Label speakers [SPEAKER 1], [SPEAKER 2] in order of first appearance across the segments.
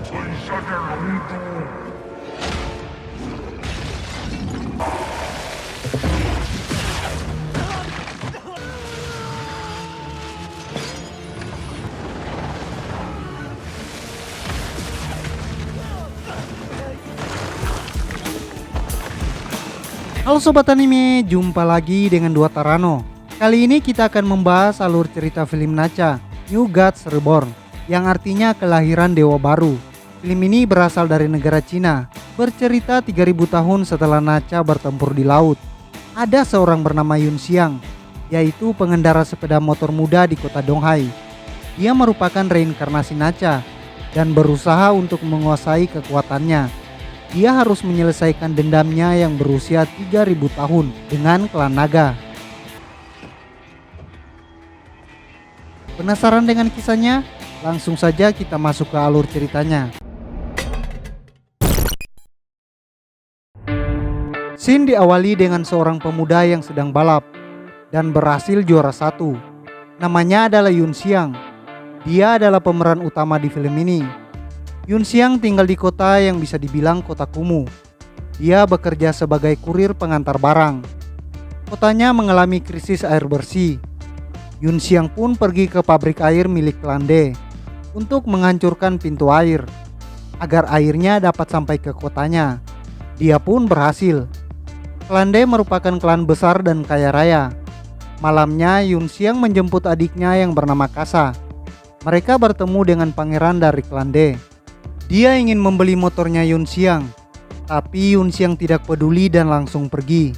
[SPEAKER 1] Halo Sobat Anime, jumpa lagi dengan Dua Tarano. Kali ini kita akan membahas alur cerita film Nacha, New Gods Reborn, yang artinya kelahiran Dewa Baru. Film ini berasal dari negara Cina, bercerita 3000 tahun setelah Nacha bertempur di laut. Ada seorang bernama Yun Xiang, yaitu pengendara sepeda motor muda di kota Donghai. Dia merupakan reinkarnasi Nacha dan berusaha untuk menguasai kekuatannya. Dia harus menyelesaikan dendamnya yang berusia 3000 tahun dengan klan naga. Penasaran dengan kisahnya? Langsung saja kita masuk ke alur ceritanya. Scene diawali dengan seorang pemuda yang sedang balap dan berhasil juara 1. Namanya adalah Yun Xiang. Dia adalah pemeran utama di film ini. Yun Xiang tinggal di kota yang bisa dibilang kota kumuh. Dia bekerja sebagai kurir pengantar barang. Kotanya mengalami krisis air bersih. Yun Xiang pun pergi ke pabrik air milik klan D untuk menghancurkan pintu air agar airnya dapat sampai ke kotanya. Dia pun berhasil. Klan D merupakan klan besar dan kaya raya. Malamnya Yun Xiang menjemput adiknya yang bernama Kasa. Mereka bertemu dengan pangeran dari klan D. Dia ingin membeli motornya Yun Xiang, tapi Yun Xiang tidak peduli dan langsung pergi.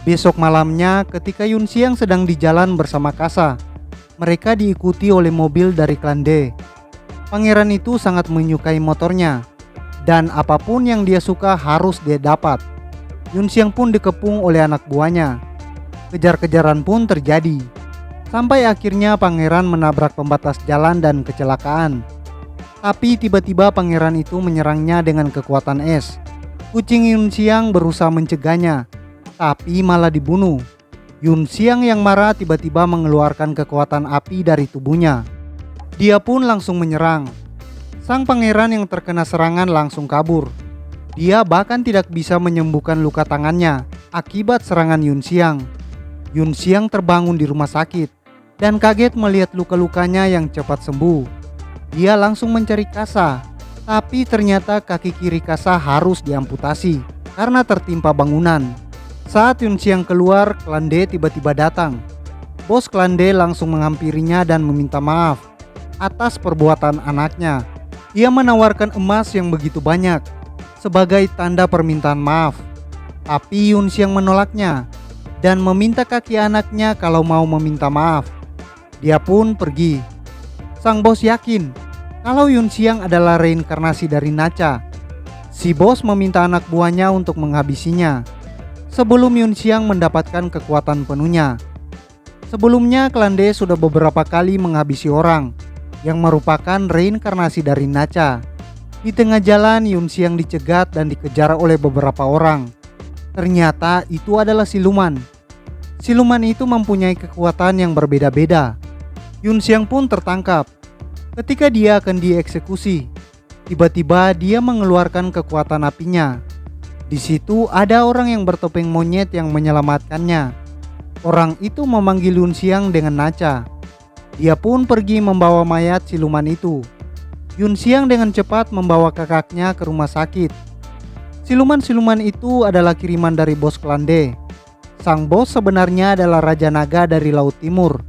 [SPEAKER 1] Besok malamnya ketika Yun Xiang sedang di jalan bersama Kasa, mereka diikuti oleh mobil dari klan D. Pangeran itu sangat menyukai motornya, dan apapun yang dia suka harus dia dapat. Yun Xiang pun dikepung oleh anak buahnya. Kejar-kejaran pun terjadi, sampai akhirnya pangeran menabrak pembatas jalan dan kecelakaan. Tapi tiba-tiba pangeran itu menyerangnya dengan kekuatan es. Kucing Yun Xiang berusaha mencegahnya, tapi malah dibunuh. Yun Xiang yang marah tiba-tiba mengeluarkan kekuatan api dari tubuhnya. Dia pun langsung menyerang. Sang pangeran yang terkena serangan langsung kabur. Dia bahkan tidak bisa menyembuhkan luka tangannya akibat serangan Yun Xiang. Yun Xiang terbangun di rumah sakit dan kaget melihat luka-lukanya yang cepat sembuh. Dia langsung mencari Kasa, tapi ternyata kaki kiri Kasa harus diamputasi karena tertimpa bangunan. Saat Yun Xiang keluar, klan D tiba-tiba datang. Bos klan D langsung menghampirinya dan meminta maaf atas perbuatan anaknya. Ia menawarkan emas yang begitu banyak sebagai tanda permintaan maaf. Tapi Yun Xiang menolaknya dan meminta kaki anaknya kalau mau meminta maaf. Dia pun pergi. Sang bos yakin kalau Yun Xiang adalah reinkarnasi dari Nacha. Si bos meminta anak buahnya untuk menghabisinya sebelum Yun Xiang mendapatkan kekuatan penuhnya. Sebelumnya klan D sudah beberapa kali menghabisi orang yang merupakan reinkarnasi dari Nacha. Di tengah jalan Yun Xiang dicegat dan dikejar oleh beberapa orang. Ternyata itu adalah siluman. Siluman itu mempunyai kekuatan yang berbeda-beda. Yun Xiang pun tertangkap. Ketika dia akan dieksekusi, tiba-tiba dia mengeluarkan kekuatan apinya. Di situ ada orang yang bertopeng monyet yang menyelamatkannya. Orang itu memanggil Yun Xiang dengan Nacha. Dia pun pergi membawa mayat siluman itu. Yun Xiang dengan cepat membawa kakaknya ke rumah sakit. Siluman-siluman itu adalah kiriman dari bos klan D. Sang bos sebenarnya adalah Raja Naga dari Laut Timur.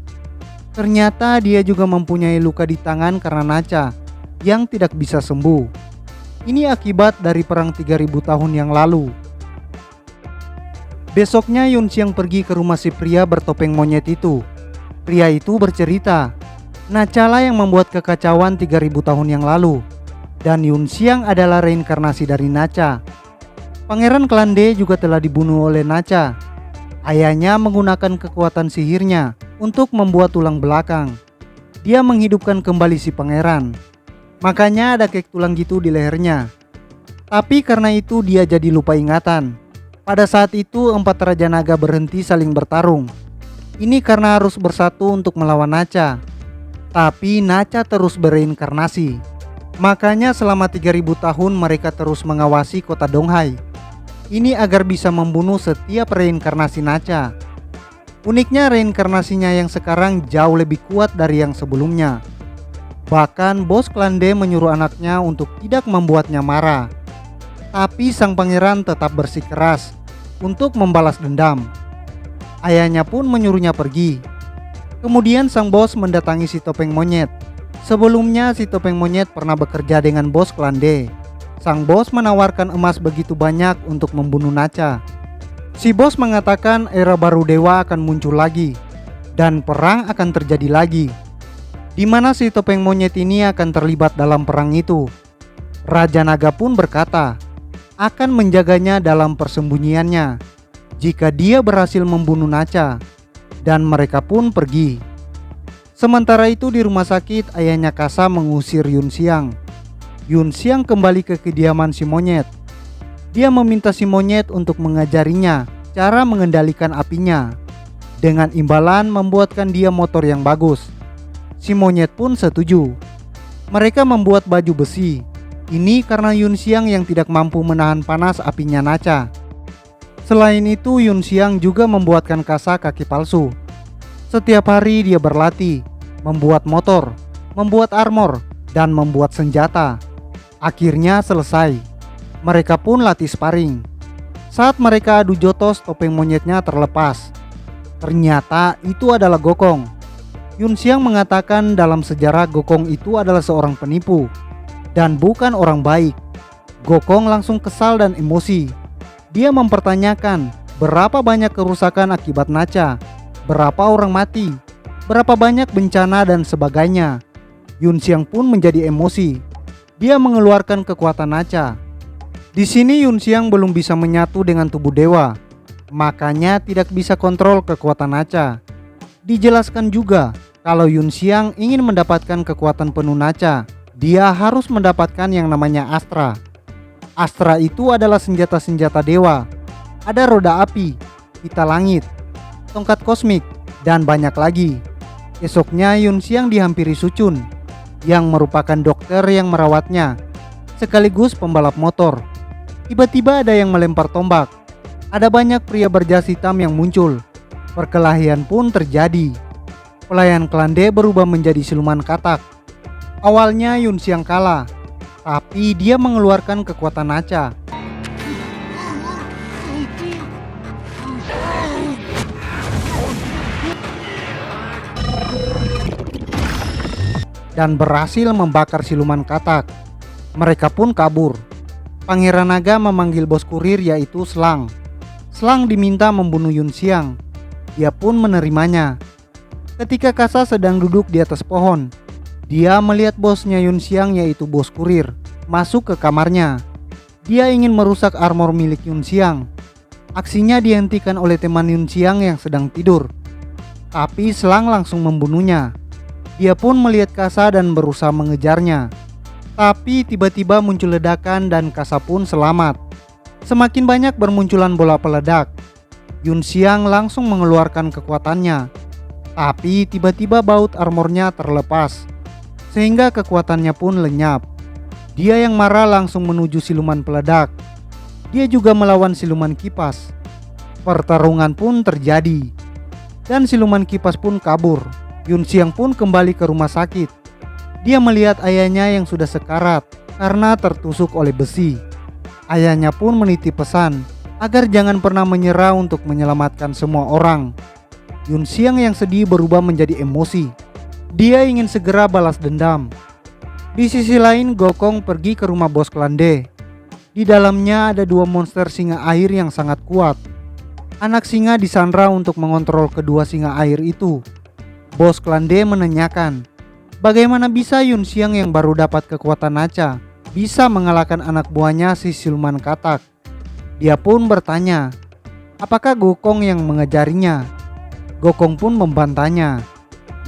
[SPEAKER 1] Ternyata dia juga mempunyai luka di tangan karena Nacha yang tidak bisa sembuh. Ini akibat dari perang 3000 tahun yang lalu. Besoknya Yun Xiang pergi ke rumah si pria bertopeng monyet itu. Pria itu bercerita, Nacha lah yang membuat kekacauan 3000 tahun yang lalu. Dan Yun Xiang adalah reinkarnasi dari Nacha. Pangeran klan D juga telah dibunuh oleh Nacha. Ayahnya menggunakan kekuatan sihirnya untuk membuat tulang belakang. Dia menghidupkan kembali si pangeran. Makanya ada kek tulang gitu di lehernya. Tapi karena itu dia jadi lupa ingatan. Pada saat itu 4 Raja Naga berhenti saling bertarung. Ini karena harus bersatu untuk melawan Nacha. Tapi Nacha terus bereinkarnasi. Makanya selama 3000 tahun mereka terus mengawasi kota Donghai. Ini agar bisa membunuh setiap reinkarnasi Nacha. Uniknya reinkarnasinya yang sekarang jauh lebih kuat dari yang sebelumnya. Bahkan bos klan D menyuruh anaknya untuk tidak membuatnya marah. Tapi sang pangeran tetap bersikeras untuk membalas dendam. Ayahnya pun menyuruhnya pergi. Kemudian sang bos mendatangi si topeng monyet. Sebelumnya si topeng monyet pernah bekerja dengan bos klan D. Sang bos menawarkan emas begitu banyak untuk membunuh Nacha. Si bos mengatakan era baru dewa akan muncul lagi dan perang akan terjadi lagi, di mana si topeng monyet ini akan terlibat dalam perang itu. Raja Naga pun berkata akan menjaganya dalam persembunyiannya jika dia berhasil membunuh Nacha, dan mereka pun pergi. Sementara itu di rumah sakit ayahnya Kasa mengusir Yun Xiang. Yun Xiang kembali ke kediaman si monyet. Dia meminta si monyet untuk mengajarinya cara mengendalikan apinya, dengan imbalan membuatkan dia motor yang bagus. Si monyet pun setuju. Mereka membuat baju besi. Ini karena Yun Xiang yang tidak mampu menahan panas apinya Nacha. Selain itu Yun Xiang juga membuatkan Kasa kaki palsu. Setiap hari dia berlatih, membuat motor, membuat armor, dan membuat senjata. Akhirnya selesai. Mereka pun latih sparring. Saat mereka adu jotos, topeng monyetnya terlepas. Ternyata itu adalah Gokong. Yun Xiang mengatakan dalam sejarah Gokong itu adalah seorang penipu dan bukan orang baik. Gokong langsung kesal dan emosi. Dia mempertanyakan berapa banyak kerusakan akibat Nacha, berapa orang mati, berapa banyak bencana dan sebagainya. Yun Xiang pun menjadi emosi. Dia mengeluarkan kekuatan Nacha. Di sini Yun Xiang belum bisa menyatu dengan tubuh dewa, makanya tidak bisa kontrol kekuatan Nacha. Dijelaskan juga kalau Yun Xiang ingin mendapatkan kekuatan penuh Nacha, dia harus mendapatkan yang namanya Astra. Astra itu adalah senjata-senjata dewa. Ada roda api, pita langit, tongkat kosmik, dan banyak lagi. Esoknya Yun Xiang dihampiri Sucun, yang merupakan dokter yang merawatnya, sekaligus pembalap motor. Tiba-tiba ada yang melempar tombak. Ada banyak pria berjas hitam yang muncul. Perkelahian pun terjadi. Pelayan klan D berubah menjadi siluman katak. Awalnya Yun Xiang kalah, tapi dia mengeluarkan kekuatan Nacha. Dan berhasil membakar siluman katak. Mereka pun kabur. Pangeran Naga memanggil bos kurir yaitu Slang. Slang diminta membunuh Yun Xiang. Dia pun menerimanya. Ketika Kasa sedang duduk di atas pohon, dia melihat bosnya Yun Xiang yaitu bos kurir masuk ke kamarnya. Dia ingin merusak armor milik Yun Xiang. Aksinya dihentikan oleh teman Yun Xiang yang sedang tidur. Tapi Slang langsung membunuhnya. Dia pun melihat Kasa dan berusaha mengejarnya. Tapi tiba-tiba muncul ledakan dan Kasa pun selamat. Semakin banyak bermunculan bola peledak. Yun Xiang langsung mengeluarkan kekuatannya. Tapi tiba-tiba baut armornya terlepas, sehingga kekuatannya pun lenyap. Dia yang marah langsung menuju siluman peledak. Dia juga melawan siluman kipas. Pertarungan pun terjadi, dan siluman kipas pun kabur. Yun Xiang pun kembali ke rumah sakit. Dia melihat ayahnya yang sudah sekarat karena tertusuk oleh besi. Ayahnya pun menitip pesan agar jangan pernah menyerah untuk menyelamatkan semua orang. Yun Xiang yang sedih berubah menjadi emosi. Dia ingin segera balas dendam. Di sisi lain, Gokong pergi ke rumah bos klan D. Di dalamnya ada dua monster singa air yang sangat kuat. Anak singa disandra untuk mengontrol kedua singa air itu. Bos klan D menanyakan, bagaimana bisa Yun Xiang yang baru dapat kekuatan Nacha bisa mengalahkan anak buahnya si siluman katak? Dia pun bertanya, apakah Gokong yang mengajarinya? Gokong pun membantahnya.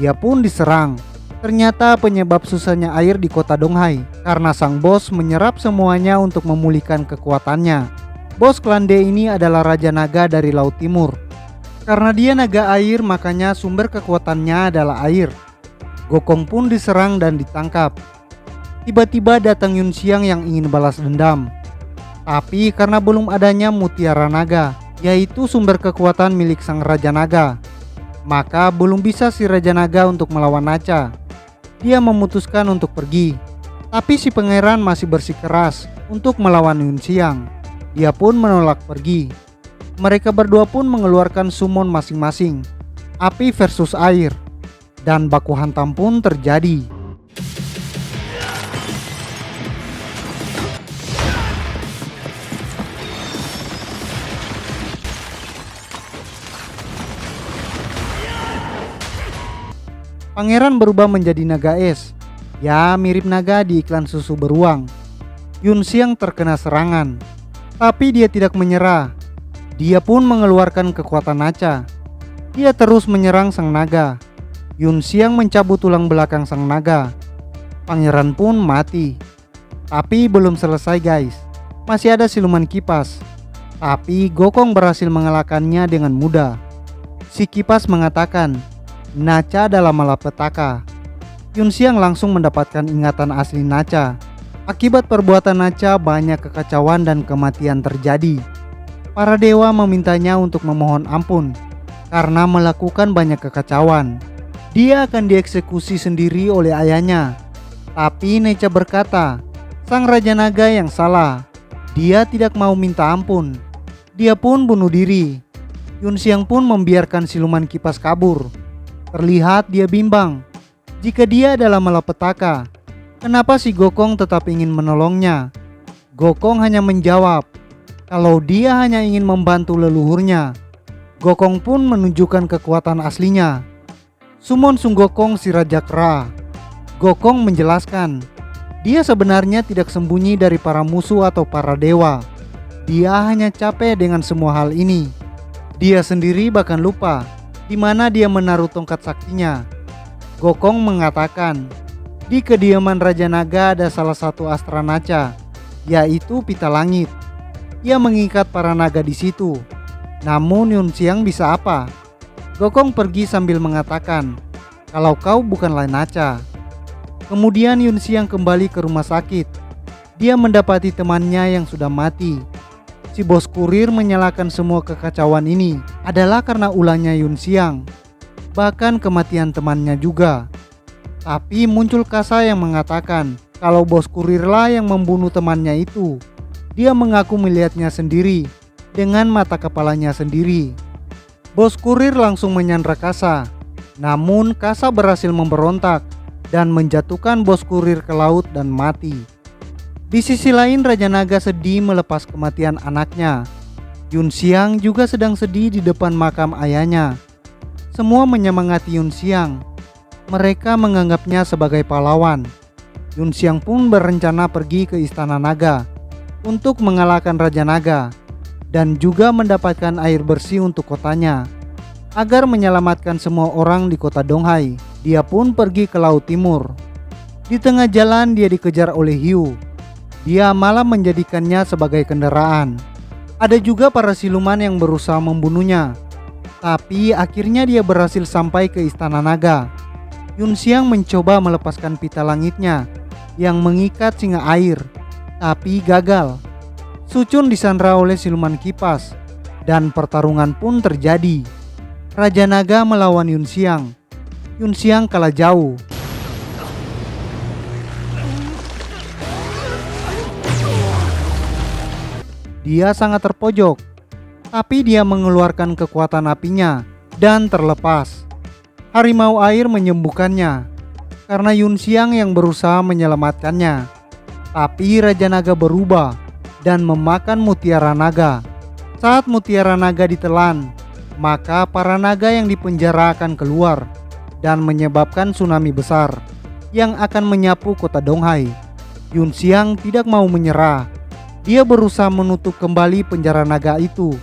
[SPEAKER 1] Dia pun diserang. Ternyata penyebab susahnya air di kota Donghai karena sang bos menyerap semuanya untuk memulihkan kekuatannya. Bos klan D ini adalah Raja Naga dari Laut Timur. Karena dia naga air, makanya sumber kekuatannya adalah air. Gokong pun diserang dan ditangkap. Tiba-tiba datang Yun Xiang yang ingin balas dendam. Tapi karena belum adanya Mutiara Naga, yaitu sumber kekuatan milik sang Raja Naga, maka belum bisa si Raja Naga untuk melawan Nacha. Dia memutuskan untuk pergi. Tapi si pangeran masih bersikeras untuk melawan Yun Xiang. Dia pun menolak pergi. Mereka berdua pun mengeluarkan summon masing-masing, api versus air, dan baku hantam pun terjadi. Pangeran berubah menjadi naga es. Ya, mirip naga di iklan susu beruang. Yun Xiang terkena serangan, tapi dia tidak menyerah. Dia pun mengeluarkan kekuatan Nacha. Dia terus menyerang sang naga. Yun Xiang mencabut tulang belakang sang naga. Pangeran pun mati. Tapi belum selesai guys. Masih ada siluman kipas. Tapi Gokong berhasil mengalahkannya dengan mudah. Si kipas mengatakan, Nacha adalah malapetaka. Yun Xiang langsung mendapatkan ingatan asli Nacha. Akibat perbuatan Nacha banyak kekacauan dan kematian terjadi. Para dewa memintanya untuk memohon ampun karena melakukan banyak kekacauan. Dia akan dieksekusi sendiri oleh ayahnya. Tapi Nacha berkata, sang Raja Naga yang salah. Dia tidak mau minta ampun. Dia pun bunuh diri. Yun Xiang pun membiarkan siluman kipas kabur. Terlihat dia bimbang. Jika dia adalah malapetaka, kenapa si Gokong tetap ingin menolongnya? Gokong hanya menjawab, kalau dia hanya ingin membantu leluhurnya. Gokong pun menunjukkan kekuatan aslinya. Summon Sung Gokong si Raja Kera. Gokong menjelaskan, dia sebenarnya tidak sembunyi dari para musuh atau para dewa. Dia hanya capek dengan semua hal ini. Dia sendiri bahkan lupa di mana dia menaruh tongkat saktinya. Gokong mengatakan, di kediaman Raja Naga ada salah satu astra Nacha, yaitu Pita Langit. Ia mengikat para naga di situ. Namun Yun Xiang bisa apa? Gokong pergi sambil mengatakan, kalau kau bukanlah Nacha. Kemudian Yun Xiang kembali ke rumah sakit. Dia mendapati temannya yang sudah mati. Si bos kurir menyalahkan semua kekacauan ini adalah karena ulahnya Yun Xiang, bahkan kematian temannya juga. Tapi muncul Kasa yang mengatakan kalau bos kurirlah yang membunuh temannya itu. Dia mengaku melihatnya sendiri dengan mata kepalanya sendiri. Bos kurir langsung menyandra Kasa. Namun Kasa berhasil memberontak dan menjatuhkan bos kurir ke laut dan mati. Di sisi lain Raja Naga sedih melepas kematian anaknya. Yun Xiang juga sedang sedih di depan makam ayahnya. Semua menyemangati Yun Xiang. Mereka menganggapnya sebagai pahlawan. Yun Xiang pun berencana pergi ke Istana Naga untuk mengalahkan Raja Naga dan juga mendapatkan air bersih untuk kotanya. Agar menyelamatkan semua orang di kota Donghai, dia pun pergi ke Laut Timur. Di tengah jalan dia dikejar oleh hiu. Dia malah menjadikannya sebagai kendaraan. Ada juga para siluman yang berusaha membunuhnya. Tapi akhirnya dia berhasil sampai ke Istana Naga. Yun Xiang mencoba melepaskan pita langitnya yang mengikat singa air, tapi gagal. Su Chun disandra oleh siluman kipas dan pertarungan pun terjadi. Raja Naga melawan Yun Xiang. Yun Xiang kalah jauh. Dia sangat terpojok, tapi dia mengeluarkan kekuatan apinya dan terlepas. Harimau air menyembuhkannya karena Yun Xiang yang berusaha menyelamatkannya. Tapi Raja Naga berubah dan memakan Mutiara Naga. Saat Mutiara Naga ditelan, maka para naga yang dipenjara akan keluar dan menyebabkan tsunami besar yang akan menyapu kota Donghai. Yun Xiang tidak mau menyerah. Dia berusaha menutup kembali penjara naga itu,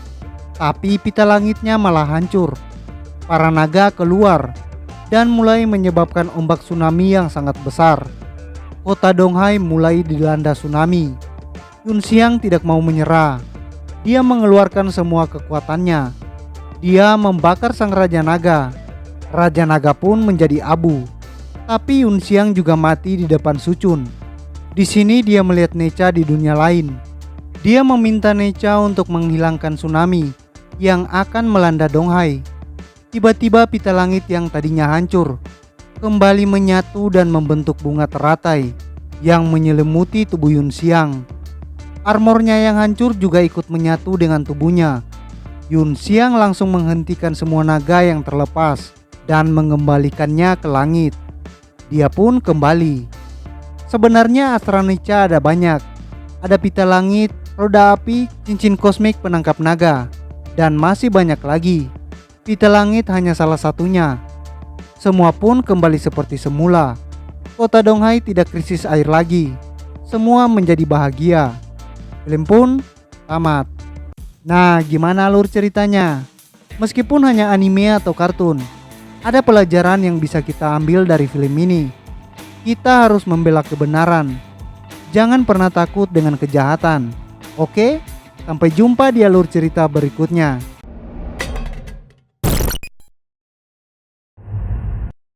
[SPEAKER 1] tapi pita langitnya malah hancur. Para naga keluar dan mulai menyebabkan ombak tsunami yang sangat besar. Kota Donghai mulai dilanda tsunami. Yun Xiang tidak mau menyerah. Dia mengeluarkan semua kekuatannya. Dia membakar sang Raja Naga. Raja Naga pun menjadi abu. Tapi Yun Xiang juga mati di depan Su Chun. Di sini dia melihat Necha di dunia lain. Dia meminta Necha untuk menghilangkan tsunami yang akan melanda Donghai. Tiba-tiba pita langit yang tadinya hancur kembali menyatu dan membentuk bunga teratai yang menyelimuti tubuh Yunxiang. Armornya yang hancur juga ikut menyatu dengan tubuhnya. Yunxiang langsung menghentikan semua naga yang terlepas dan mengembalikannya ke langit. Dia pun kembali. Sebenarnya astra Necha ada banyak. Ada pita langit, roda api, cincin kosmik penangkap naga, dan masih banyak lagi. Pita langit hanya salah satunya. Semua pun kembali seperti semula. Kota Donghai tidak krisis air lagi. Semua menjadi bahagia. Film pun tamat. Nah, gimana alur ceritanya? Meskipun hanya anime atau kartun, ada pelajaran yang bisa kita ambil dari film ini. Kita harus membela kebenaran. Jangan pernah takut dengan kejahatan. Oke? Sampai jumpa di alur cerita berikutnya.